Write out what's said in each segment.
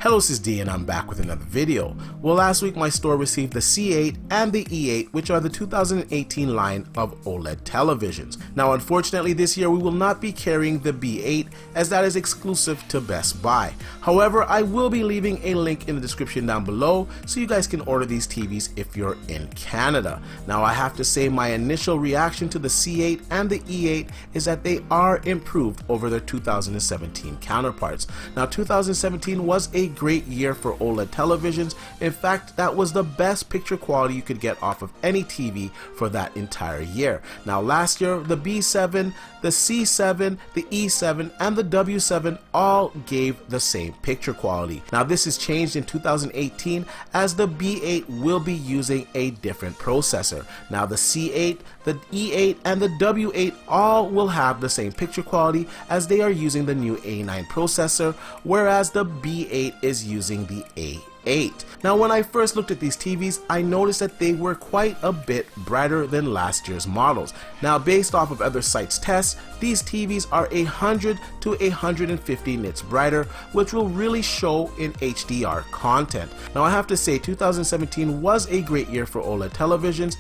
Hello, this is D and I'm back with another video. Well, last week my store received the C8 and the E8, which are the 2018 line of OLED televisions. Now unfortunately this year we will not be carrying the B8 as that is exclusive to Best Buy. However, I will be leaving a link in the description down below so you guys can order these TVs if you're in Canada. Now I have to say my initial reaction to the C8 and the E8 is that they are improved over their 2017 counterparts. Now 2017 was a great year for OLED televisions. In fact, that was the best picture quality you could get off of any TV for that entire year. Now last year, the B7, the C7, the E7, and the W7 all gave the same picture quality. Now this has changed in 2018 as the B8 will be using a different processor. Now the C8, the E8, and the W8 all will have the same picture quality as they are using the new A9 processor, whereas the B8 is using the A8. Now when I first looked at these TVs, I noticed that they were quite a bit brighter than last year's models. Now based off of other sites' tests, these TVs are 100 to 150 nits brighter, which will really show in HDR content. Now I have to say 2017 was a great year for OLED televisions,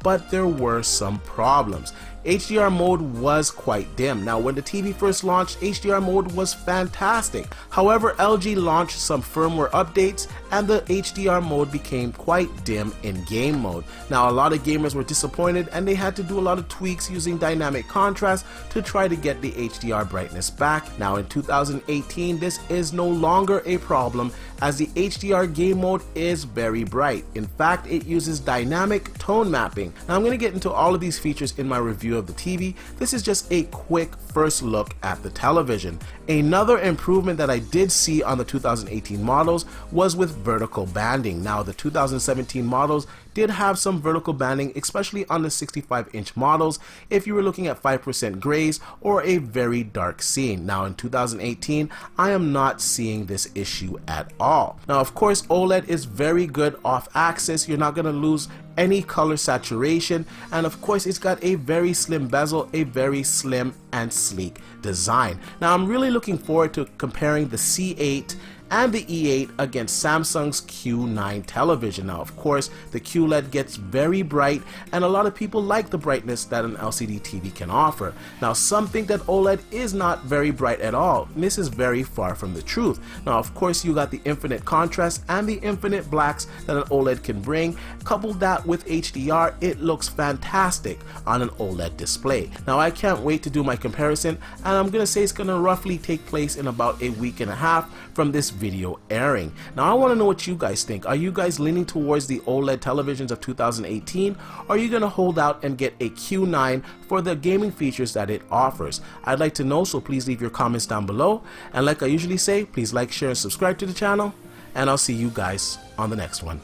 but there were some problems. HDR mode was quite dim. Now when the TV first launched, HDR mode was fantastic. However, LG launched some firmware updates and the HDR mode became quite dim in game mode. Now a lot of gamers were disappointed and they had to do a lot of tweaks using dynamic contrast to try to get the HDR brightness back. Now in 2018, this is no longer a problem as the HDR game mode is very bright. In fact, it uses dynamic tone mapping. Now I'm going to get into all of these features in my review of the TV. This is just a quick first look at the television. Another improvement that I did see on the 2018 models was with vertical banding. Now the 2017 models did have some vertical banding, especially on the 65-inch models if you were looking at 5% grays or a very dark scene. Now in 2018, I am not seeing this issue at all. Now of course OLED is very good off axis. You're not going to lose any color saturation, and of course it's got a very slim bezel, a very slim and sleek design. Now I'm really looking forward to comparing the C8 and the E8 against Samsung's Q9 television. Now of course the QLED gets very bright and a lot of people like the brightness that an LCD TV can offer. Now some think that OLED is not very bright at all. This is very far from the truth. Now of course you got the infinite contrast and the infinite blacks that an OLED can bring. Couple that with HDR, it looks fantastic on an OLED display. Now I can't wait to do my comparison, and I'm gonna say it's gonna roughly take place in about a week and a half from this video airing. Now I want to know what you guys think. Are you guys leaning towards the OLED televisions of 2018? Or are you going to hold out and get a Q9 for the gaming features that it offers? I'd like to know, so please leave your comments down below. And like I usually say, please like, share, and subscribe to the channel. And I'll see you guys on the next one.